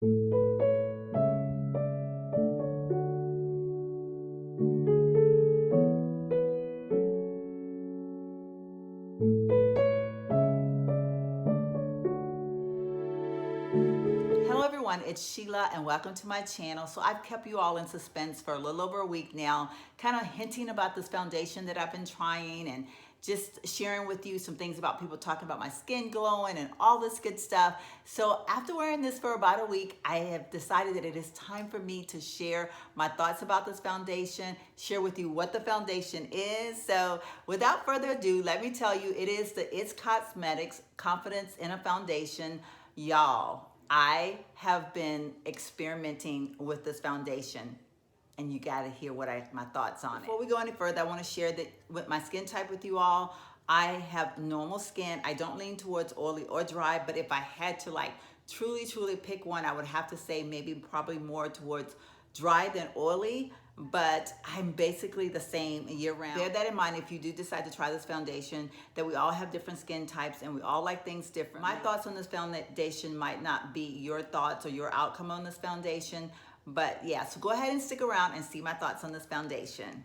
Hello everyone, it's Sheila and welcome to my channel. So I've kept you all in suspense for a little over a week now, kind of hinting about this foundation that I've been trying and just sharing with you some things about people talking about my skin glowing and all this good stuff. So after wearing this for about a week, I have decided that it is time for me to share my thoughts about this foundation, share with you what the foundation is. So without further ado, let me tell you, it is the It's Cosmetics Confidence in a Foundation. Y'all, I have been experimenting with this foundation and you gotta hear my thoughts on it. Before we go any further, I wanna share that with my skin type with you all. I have normal skin. I don't lean towards oily or dry, but if I had to like truly pick one, I would have to say maybe probably more towards dry than oily, but I'm basically the same year round. Bear that in mind if you do decide to try this foundation, that we all have different skin types and we all like things different. My thoughts on this foundation might not be your thoughts or your outcome on this foundation, but yeah, so go ahead and stick around and see my thoughts on this foundation.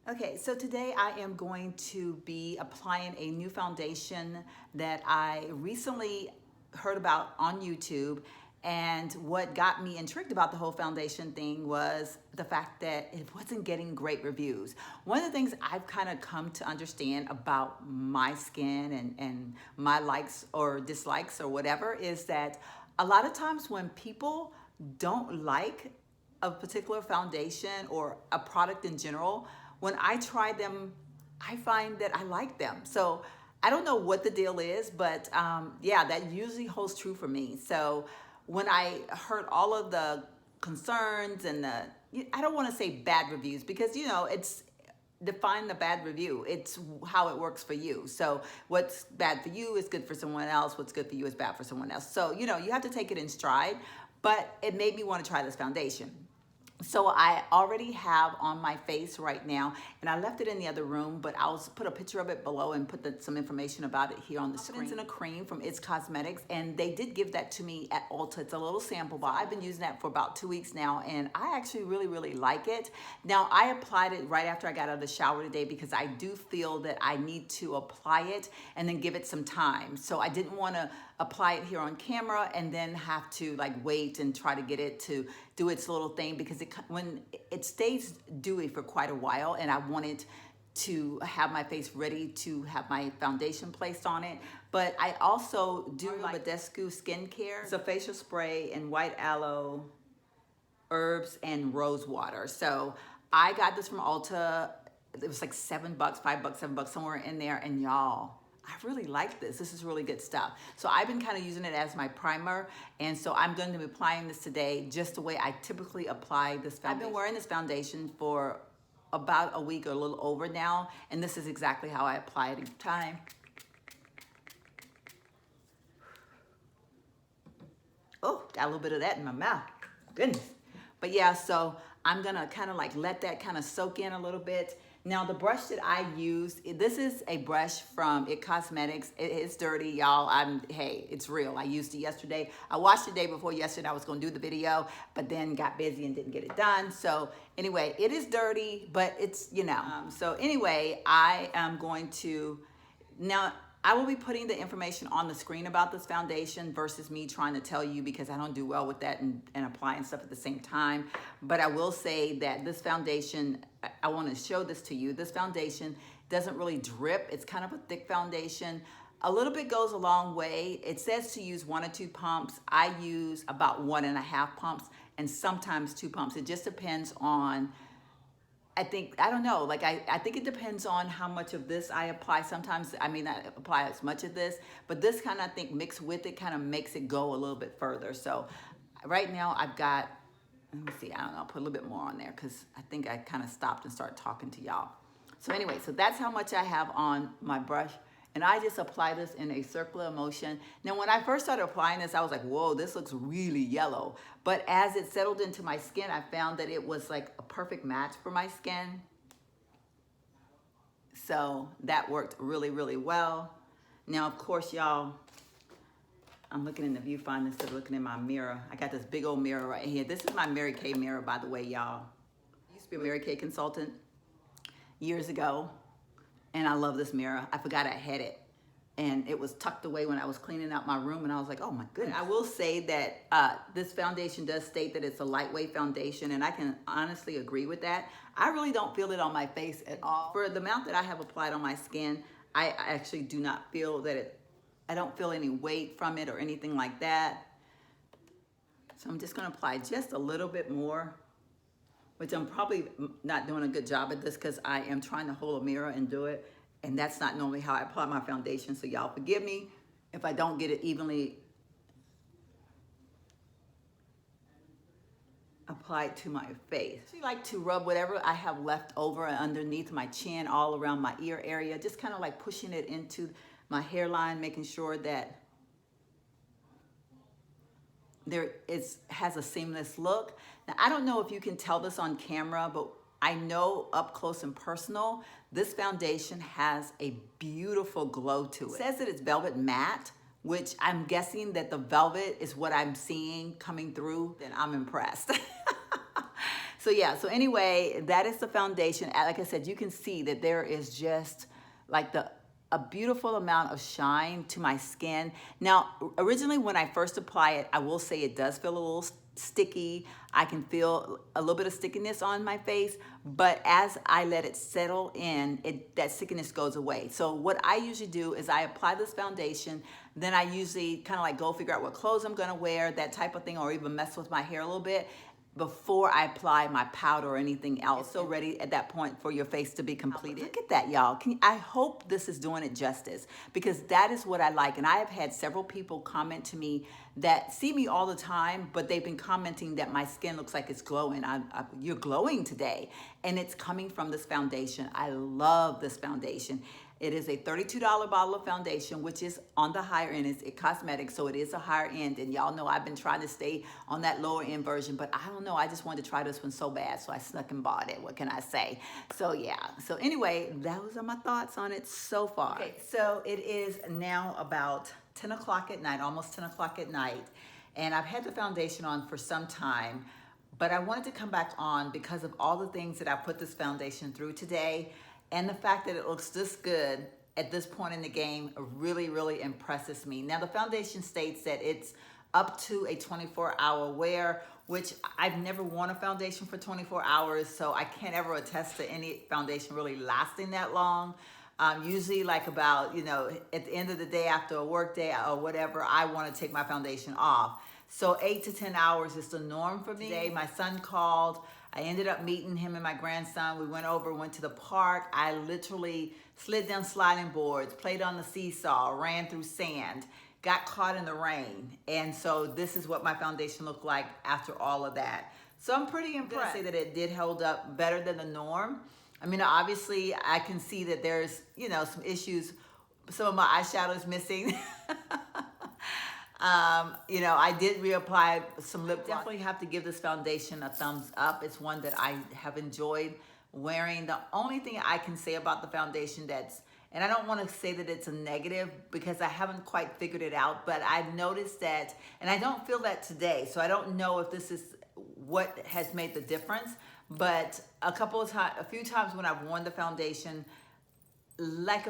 Okay, so today I am going to be applying a new foundation that I recently heard about on YouTube. And what got me intrigued about the whole foundation thing was the fact that it wasn't getting great reviews. One of the things I've kind of come to understand about my skin and my likes or dislikes or whatever is that a lot of times when people don't like a particular foundation or a product in general, when I try them, I find that I like them. So I don't know what the deal is, but yeah, that usually holds true for me. So when I heard all of the concerns and I don't want to say bad reviews because, you know, it's define the bad review. It's how it works for you. So what's bad for you is good for someone else. What's good for you is bad for someone else. So, you know, you have to take it in stride, but it made me want to try this foundation. So I already have on my face right now, and I left it in the other room, but I'll put a picture of it below and put some information about it here on the screen. It's in a cream from It's Cosmetics, and they did give that to me at Ulta. It's a little sample, but I've been using that for about 2 weeks now, and I actually really like it. Now, I applied it right after I got out of the shower today because I do feel that I need to apply it and then give it some time. So I didn't want to apply it here on camera and then have to like wait and try to get it to do its little thing because when it stays dewy for quite a while and I wanted to have my face ready to have my foundation placed on it. But I also do like Badescu skincare. It's a facial spray in white aloe, herbs, and rose water. So I got this from Ulta. It was like $7, $5, $7, somewhere in there, and y'all, I really like this. This is really good stuff. So I've been kind of using it as my primer. And so I'm going to be applying this today just the way I typically apply this foundation. I've been wearing this foundation for about a week or a little over now. And this is exactly how I apply it each time. Oh, got a little bit of that in my mouth. Goodness. But yeah, so I'm going to kind of like let that kind of soak in a little bit. Now the brush that I use, this is a brush from It Cosmetics. It's dirty, y'all. Hey, it's real. I used it yesterday. I washed it the day before yesterday. I was gonna do the video, but then got busy and didn't get it done. So anyway, it is dirty, but it's, you know. So anyway, I am going to, now I will be putting the information on the screen about this foundation versus me trying to tell you because I don't do well with that and applying stuff at the same time. But I will say that this foundation, I want to show this to you. This foundation doesn't really drip. It's kind of a thick foundation. A little bit goes a long way. It says to use 1 or 2 pumps. I use about 1.5 pumps and sometimes 2 pumps. It just depends on, I don't know, like I think it depends on how much of this I apply. Sometimes I may not apply as much of this, but this kind of, I think, mixed with it kind of makes it go a little bit further. So right now I've got, let me see, I don't know, I'll put a little bit more on there because I think I kind of stopped and started talking to y'all. So anyway, so that's how much I have on my brush. And I just apply this in a circular motion. Now, when I first started applying this, I was like, whoa, this looks really yellow. But as it settled into my skin, I found that it was like a perfect match for my skin. So that worked really, really well. Now, of course, y'all, I'm looking in the viewfinder instead of looking in my mirror. I got this big old mirror right here. This is my Mary Kay mirror, by the way, y'all. I used to be a Mary Kay consultant years ago, and I love this mirror. I forgot I had it, and it was tucked away when I was cleaning out my room, and I was like, oh my goodness. I will say that this foundation does state that it's a lightweight foundation, and I can honestly agree with that. I really don't feel it on my face at all. For the amount that I have applied on my skin, I actually do not feel that I don't feel any weight from it or anything like that. So I'm just gonna apply just a little bit more, which I'm probably not doing a good job at this because I am trying to hold a mirror and do it. And that's not normally how I apply my foundation. So y'all forgive me if I don't get it evenly applied to my face. I like to rub whatever I have left over underneath my chin, all around my ear area, just kind of like pushing it into my hairline, making sure that has a seamless look. Now, I don't know if you can tell this on camera, but I know up close and personal, this foundation has a beautiful glow to it. It says that it's velvet matte, which I'm guessing that the velvet is what I'm seeing coming through, then I'm impressed. So yeah, so anyway, that is the foundation. Like I said, you can see that there is just like a beautiful amount of shine to my skin. Now, originally when I first apply it, I will say it does feel a little sticky. I can feel a little bit of stickiness on my face, but as I let it settle in, that stickiness goes away. So what I usually do is I apply this foundation, then I usually kind of like go figure out what clothes I'm gonna wear, that type of thing, or even mess with my hair a little bit before I apply my powder or anything else. It's so ready at that point for your face to be completed. Look at that, y'all. I hope this is doing it justice, because that is what I like. And I have had several people comment to me that see me all the time, but they've been commenting that my skin looks like it's glowing. You're glowing today. And it's coming from this foundation. I love this foundation. It is a $32 bottle of foundation, which is on the higher end. It's cosmetic, so it is a higher end. And y'all know I've been trying to stay on that lower end version, but I don't know. I just wanted to try this one so bad, so I snuck and bought it. What can I say? So yeah. So anyway, those are my thoughts on it so far. Okay, so it is now about 10 o'clock at night, almost 10 o'clock at night. And I've had the foundation on for some time, but I wanted to come back on because of all the things that I put this foundation through today. And the fact that it looks this good at this point in the game really, really impresses me. Now, the foundation states that it's up to a 24-hour wear, which I've never worn a foundation for 24 hours, so I can't ever attest to any foundation really lasting that long. Usually like about, at the end of the day after a work day or whatever, I want to take my foundation off. So 8 to 10 hours is the norm for me. Today, my son called. I ended up meeting him and my grandson. We went to the park. I literally slid down sliding boards, played on the seesaw, ran through sand, got caught in the rain. And so this is what my foundation looked like after all of that. So I'm pretty impressed. I'm gonna say that it did hold up better than the norm. I mean, obviously I can see that there's, some issues. Some of my eyeshadow is missing. I did reapply some lip gloss. Definitely have to give this foundation a thumbs up. It's one that I have enjoyed wearing. The only thing I can say about the foundation and I don't want to say that it's a negative because I haven't quite figured it out, but I've noticed that, and I don't feel that today, so I don't know if this is what has made the difference, but a few times when I've worn the foundation, like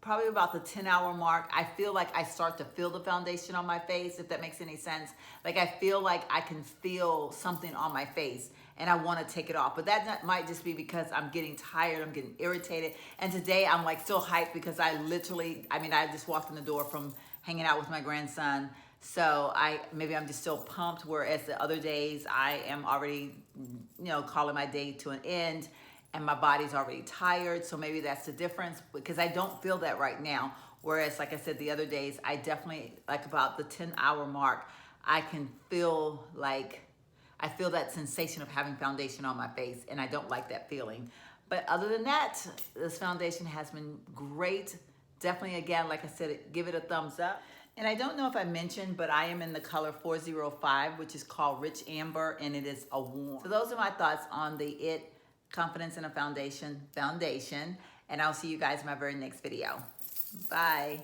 probably about the 10-hour mark, I feel like I start to feel the foundation on my face, if that makes any sense. Like I feel like I can feel something on my face and I want to take it off. But that might just be because I'm getting tired, I'm getting irritated. And today I'm like still hyped because I just walked in the door from hanging out with my grandson. So maybe I'm just still pumped, whereas the other days I am already, calling my day to an end. And my body's already tired, so maybe that's the difference, because I don't feel that right now. Whereas, like I said, the other days, I definitely, like about the 10-hour mark, I can feel that sensation of having foundation on my face, and I don't like that feeling. But other than that, this foundation has been great. Definitely, again, like I said, give it a thumbs up. And I don't know if I mentioned, but I am in the color 405, which is called Rich Amber, and it is a warm. So those are my thoughts on the Confidence in a Foundation, and I'll see you guys in my very next video. Bye.